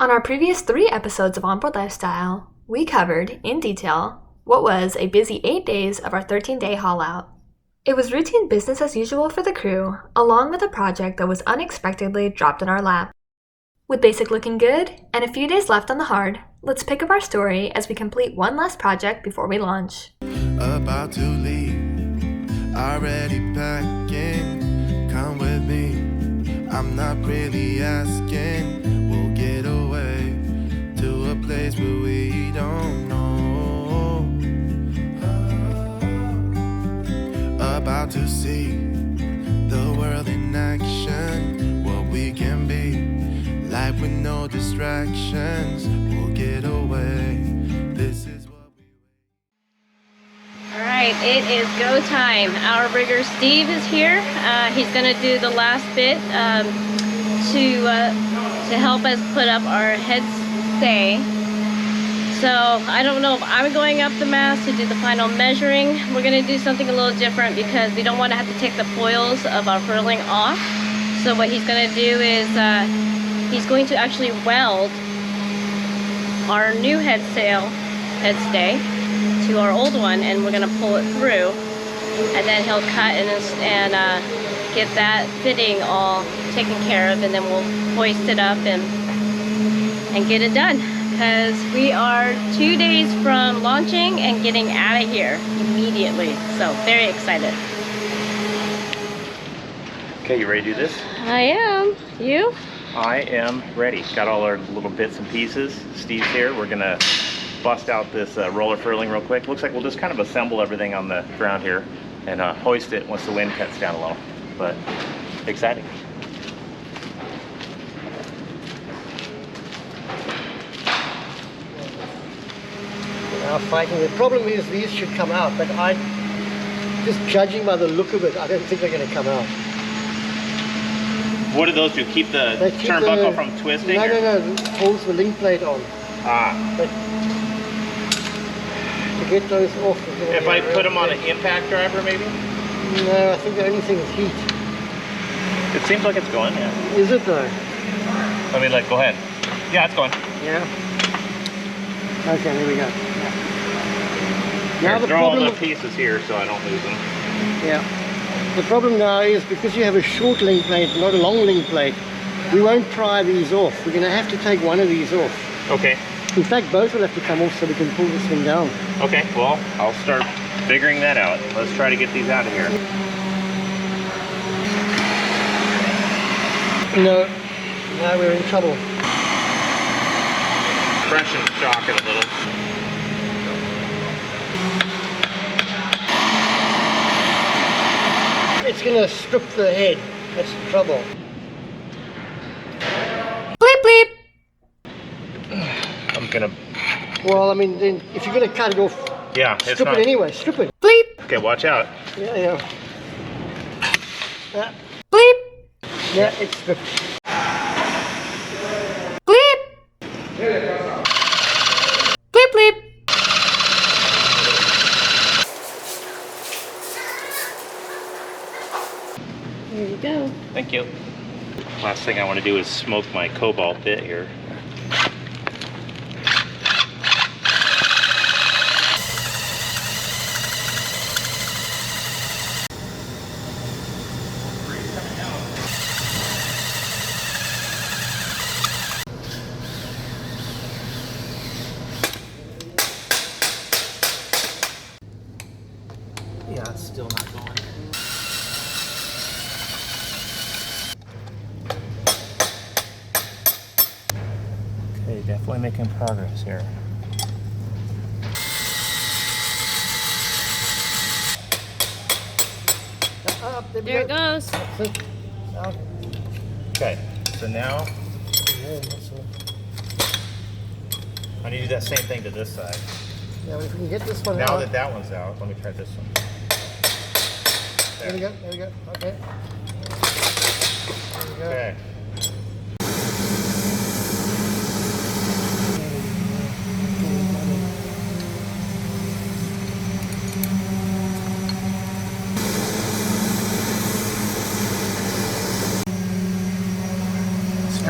On our previous 3 episodes of Onboard Lifestyle, we covered, in detail, what was a busy 8 days of our 13-day haul out. It was routine business as usual for the crew, along with a project that was unexpectedly dropped in our lap. With Basic looking good, and a few days left on the hard, let's pick up our story as we complete one last project before we launch. About to leave, already packing, come with me, I'm not really asking. We'll get away to a place where we don't know. About to see the world in action, what we can be, life with no distractions. We'll get away, this is what we wait. Alright, it is go time. Our rigger Steve is here. He's going to do the last bit to help us put up our head stay. So I don't know if I'm going up the mast to do the final measuring. We're going to do something a little different because we don't want to have to take the foils of our furling off. So what he's going to do is he's going to actually weld our new head stay to our old one, and we're going to pull it through, and then he'll cut and get that fitting all taken care of, and then we'll hoist it up and get it done, because we are 2 days from launching and getting out of here immediately. So very excited. Okay, you ready to do this? I am. You? I am ready. Got all our little bits and pieces. Steve's here. We're gonna bust out this roller furling real quick. Looks like we'll just kind of assemble everything on the ground here and hoist it once the wind cuts down a little. But exciting. Now fighting. The problem is these should come out, but just judging by the look of it, I don't think they're going to come out. What do those do? Keep the turnbuckle from twisting? No, it holds the link plate on. But to get those off... If I put them on an impact driver, maybe? No, I think the only thing is heat. It seems like it's going, yeah. Is it though? Let me go ahead. Yeah, it's going. Yeah. Okay, there we go. Now throw all the pieces here so I don't lose them. Yeah. The problem now is because you have a short link plate, not a long link plate, we won't pry these off. We're going to have to take one of these off. Okay. In fact, both will have to come off so we can pull this thing down. Okay, well, I'll start figuring that out. Let's try to get these out of here. No, now we're in trouble. Pressure shock it a little. It's going to strip the head. That's the trouble. Bleep bleep! I'm gonna... Well, I mean, then if you're going to cut it off, yeah, strip it anyway. Strip it. Bleep! Okay, watch out. Yeah. Bleep! Yeah, it's stripped. Bleep! Bleep bleep! There you go. Thank you. Last thing I want to do is smoke my cobalt bit here. Yeah, it's still not going. Okay, definitely making progress here. There it goes. Okay, so now I need to do that same thing to this side. Yeah, if we can get this one Now out. that one's out, let me try this one. There we go. Okay. There we go. Okay.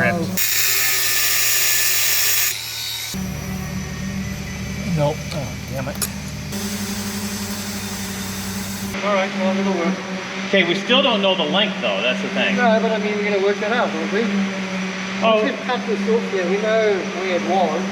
stripped. No. Oh, damn it. All right, well, it'll work. Okay, we still don't know the length though, that's the thing. No, but I mean, we're going to work that out, won't we? Oh. Let's cut this off here. We know where it was.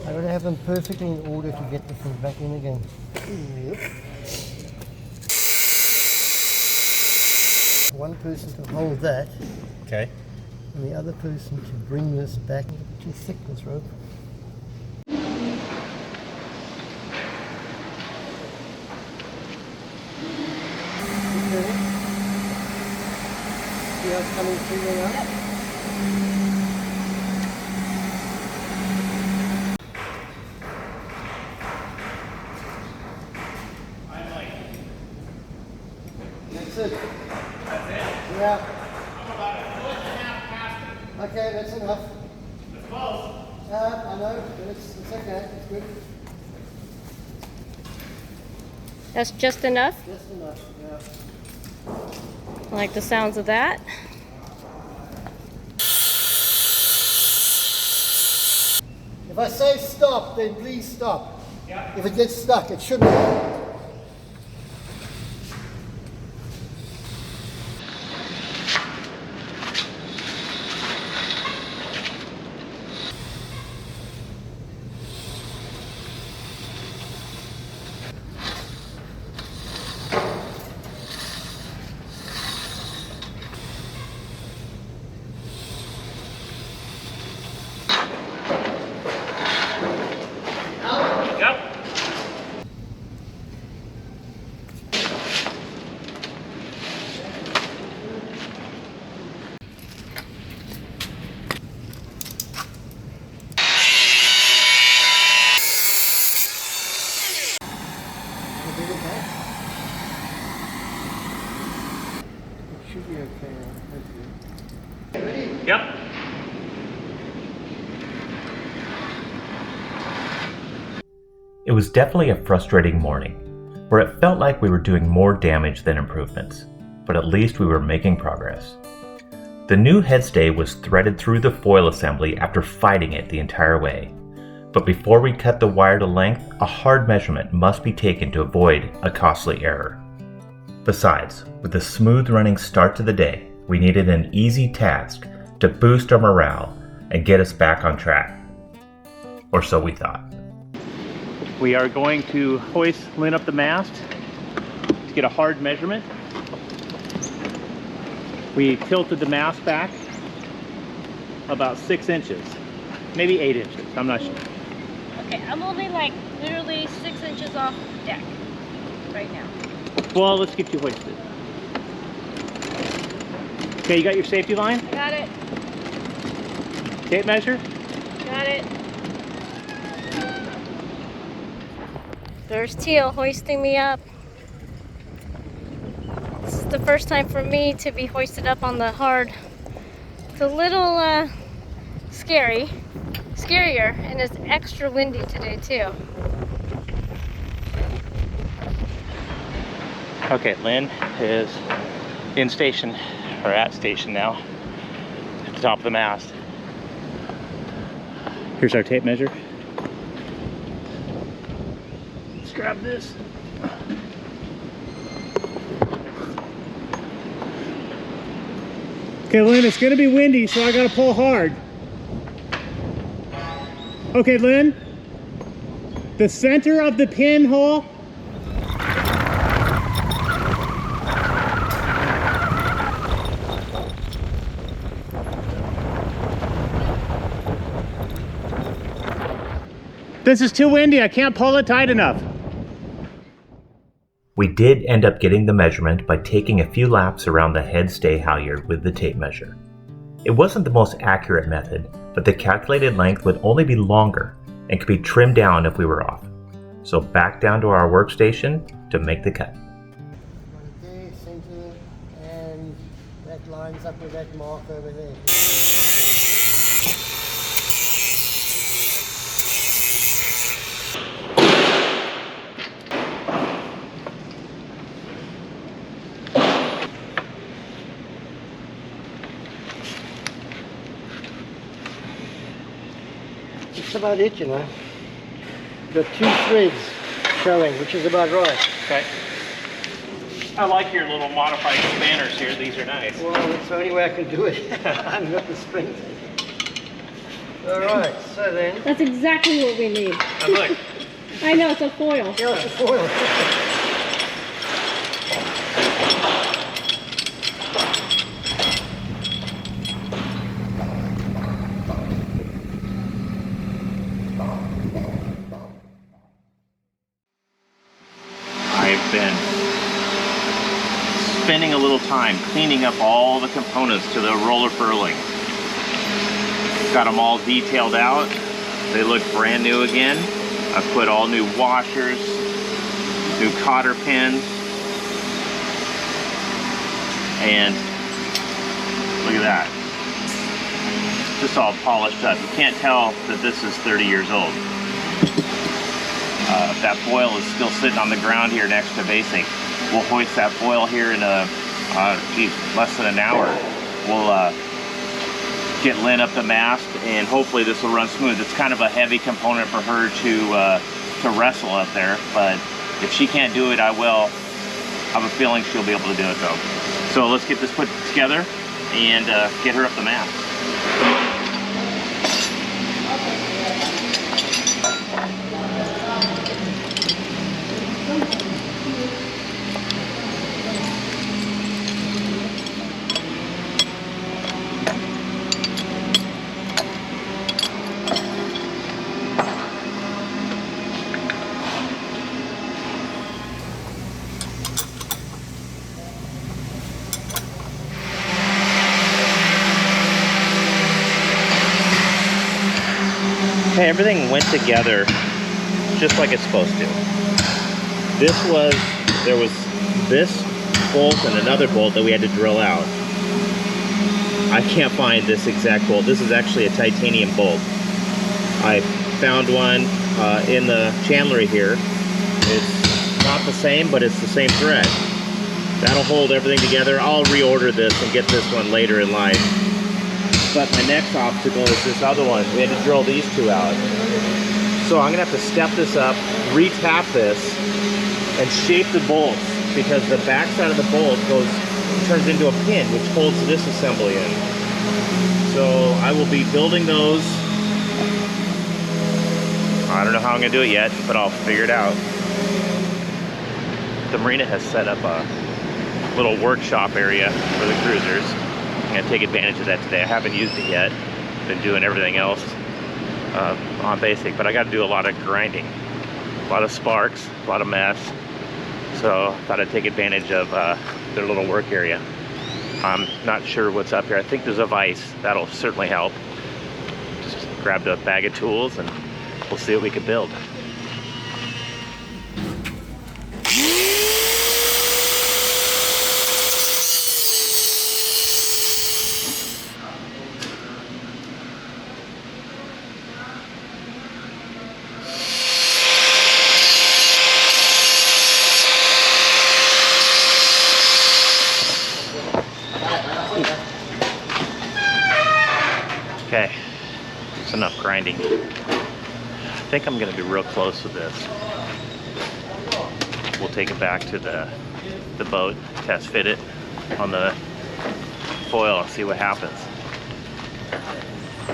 I've got to have them perfectly in order to get the thing back in again. Yep. One person to hold that, Okay. and the other person to bring this back. Too thick, this rope. Okay. See how it's coming through there now? That's it. That's it? Yeah. I'm about a foot and a half past it. Okay, that's enough. It's close. I know, but it's okay. It's good. That's just enough? Just enough, yeah. I like the sounds of that. If I say stop, then please stop. Yeah. If it gets stuck, it shouldn't. Should be okay, hopefully. Ready? Yep. It was definitely a frustrating morning, where it felt like we were doing more damage than improvements, but at least we were making progress. The new headstay was threaded through the foil assembly after fighting it the entire way, but before we cut the wire to length, a hard measurement must be taken to avoid a costly error. Besides, with a smooth running start to the day, we needed an easy task to boost our morale and get us back on track. Or so we thought. We are going to hoist Lynn up the mast to get a hard measurement. We tilted the mast back about 6 inches, maybe 8 inches, I'm not sure. Okay, I'm only like literally 6 inches off deck right now. Well, let's get you hoisted. Okay, you got your safety line? Got it. Tape measure? Got it. There's Teal hoisting me up. This is the first time for me to be hoisted up on the hard. It's a little scarier, and it's extra windy today too. Okay, Lynn is in station, or at station now, at the top of the mast. Here's our tape measure. Let's grab this. Okay, Lynn, it's gonna be windy, so I gotta pull hard. Okay, Lynn, the center of the pinhole. This is too windy, I can't pull it tight enough. We did end up getting the measurement by taking a few laps around the head stay halyard with the tape measure. It wasn't the most accurate method, but the calculated length would only be longer and could be trimmed down if we were off. So back down to our workstation to make the cut. Okay, center, and that lines up with that mark over there. about it, you know. Got 2 threads showing, which is about right. Okay. I like your little modified spanners here. These are nice. Well, that's the only way I can do it. I've got the springs. Alright, so then... That's exactly what we need. Oh, look. I know, it's a foil. Yeah, it's a foil. I've been spending a little time cleaning up all the components to the roller furling. Got them all detailed out. They look brand new again. I put all new washers, new cotter pins, and look at that. Just all polished up. You can't tell that this is 30 years old. That foil is still sitting on the ground here next to basik. We'll hoist that foil here in less than an hour. We'll get Lynn up the mast, and hopefully this will run smooth. It's kind of a heavy component for her to wrestle up there, but if she can't do it, I will. I have a feeling she'll be able to do it though. So let's get this put together and get her up the mast. Okay, everything went together just like it's supposed to. There was this bolt and another bolt that we had to drill out. I can't find this exact bolt. This is actually a titanium bolt. I found one in the chandlery here. It's not the same, but it's the same thread. That'll hold everything together. I'll reorder this and get this one later in life. But my next obstacle is this other one. We had to drill these 2 out. So I'm gonna have to step this up, re-tap this, and shape the bolts, because the back side of the bolt turns into a pin, which holds this assembly in. So I will be building those. I don't know how I'm gonna do it yet, but I'll figure it out. The marina has set up a little workshop area for the cruisers. I'm gonna take advantage of that today. I haven't used it yet. Been doing everything else on basik, but I got to do a lot of grinding, a lot of sparks, a lot of mess. So I thought I'd take advantage of their little work area. I'm not sure what's up here. I think there's a vise. That'll certainly help. Just grabbed a bag of tools and we'll see what we can build. Okay, it's enough grinding. I think I'm gonna be real close with this. We'll take it back to the boat, test fit it on the foil and see what happens.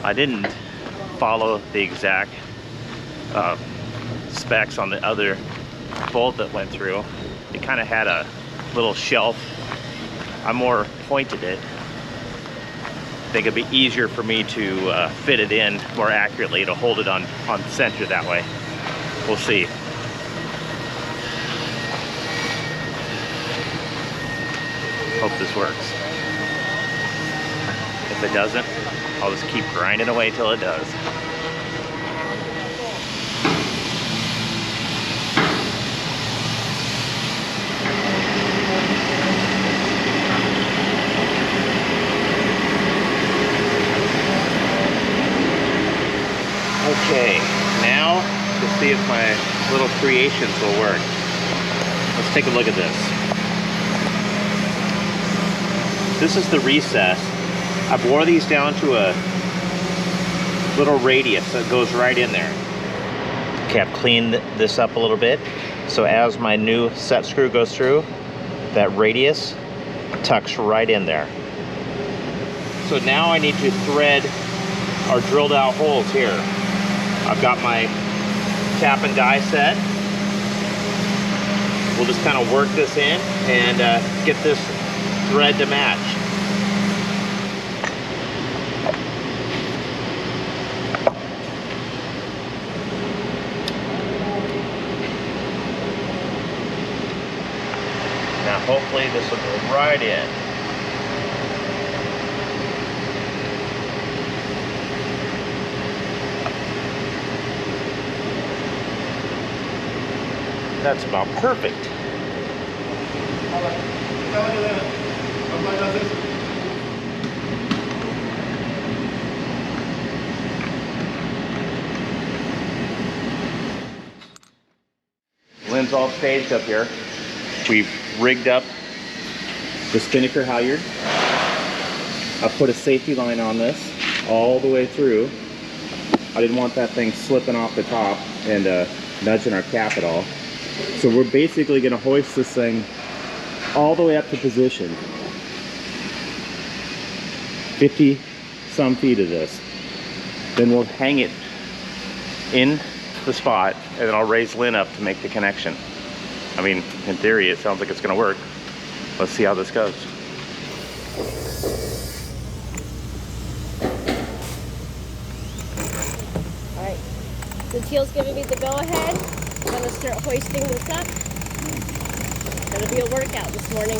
I didn't follow the exact specs on the other bolt that went through. It kind of had a little shelf. I more pointed it. I think it'd be easier for me to fit it in more accurately to hold it on center that way. We'll see. Hope this works. If it doesn't, I'll just keep grinding away till it does. Okay, now to see if my little creations will work. Let's take a look at this. This is the recess. I bore these down to a little radius that goes right in there. Okay, I've cleaned this up a little bit. So as my new set screw goes through, that radius tucks right in there. So now I need to thread our drilled out holes here. I've got my cap and die set. We'll just kind of work this in and get this thread to match. Now hopefully this will go right in. That's about perfect. Lynn's all staged up here. We've rigged up the spinnaker halyard. I've put a safety line on this all the way through. I didn't want that thing slipping off the top and nudging our cap at all. So we're basically going to hoist this thing all the way up to position. 50 some feet of this. Then we'll hang it in the spot and then I'll raise Lynn up to make the connection. I mean, in theory, it sounds like it's going to work. Let's see how this goes. All right, the teal's giving me the go-ahead. I'm gonna start hoisting this up. It'll be a workout this morning.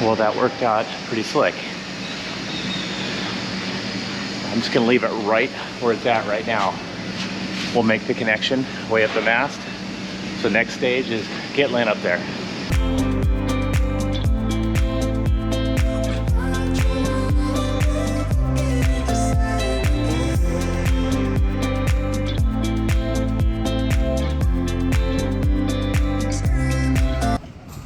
Well, that worked out pretty slick. I'm just gonna leave it right where it's at right now. We'll make the connection way up the mast. So next stage is get Lynn up there.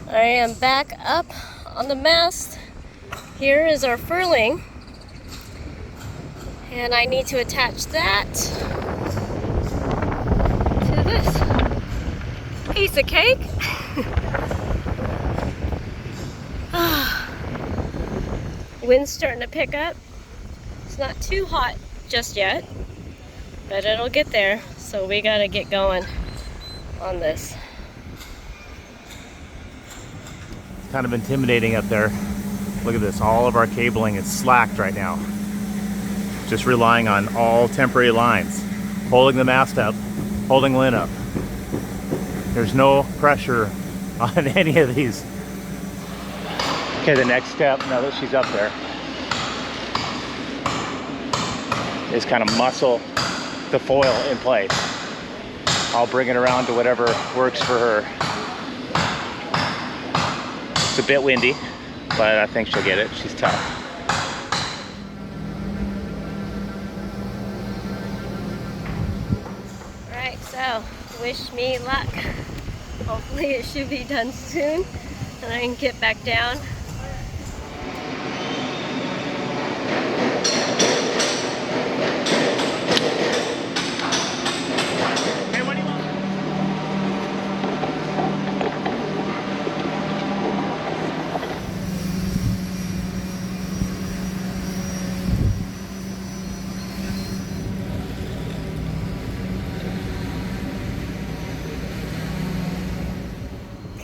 I am back up on the mast. Here is our furling. And I need to attach that to this piece of cake. Wind's starting to pick up. It's not too hot just yet, but it'll get there. So we gotta get going on this. Kind of intimidating up there. Look at this, all of our cabling is slacked right now. Just relying on all temporary lines. Holding the mast up, holding Lynn up. There's no pressure on any of these. Okay, the next step, now that she's up there, is kind of muscle the foil in place. I'll bring it around to whatever works for her. It's a bit windy, but I think she'll get it. She's tough. All right, so wish me luck. Hopefully it should be done soon and I can get back down.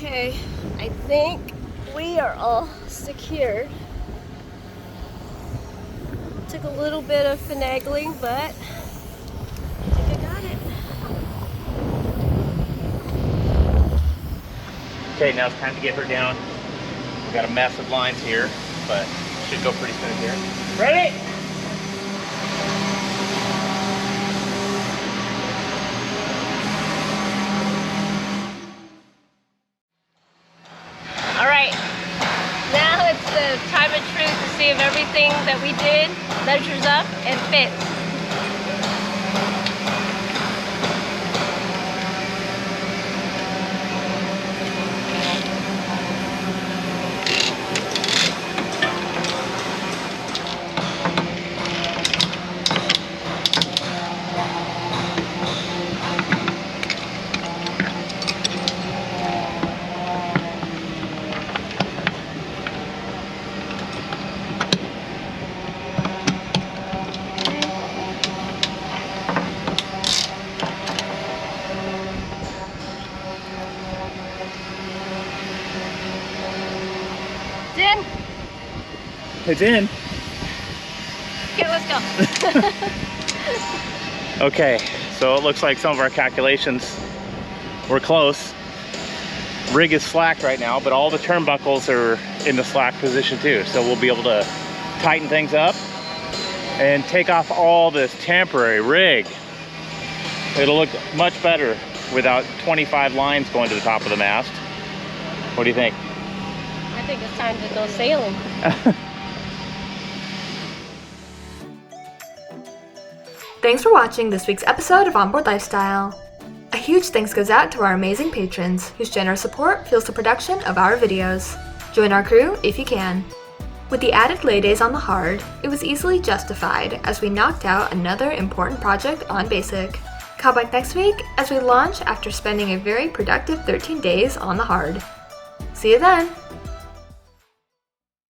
Okay, I think we are all secured. Took a little bit of finagling, but I think I got it. Okay, now it's time to get her down. We've got a mess of lines here, but should go pretty smooth here. Ready? All right, now it's the time of truth to see if everything that we did measures up and fits. In. It's in. Okay, let's go. Okay, so it looks like some of our calculations were close. Rig is slack right now, but all the turnbuckles are in the slack position too. So we'll be able to tighten things up and take off all this temporary rig. It'll look much better without 25 lines going to the top of the mast. What do you think? I think it's time to go sailing. Thanks for watching this week's episode of Onboard Lifestyle. A huge thanks goes out to our amazing patrons whose generous support fuels the production of our videos. Join our crew if you can. With the added lay days on the hard, it was easily justified as we knocked out another important project on basic. Come back next week as we launch after spending a very productive 13 days on the hard. See you then!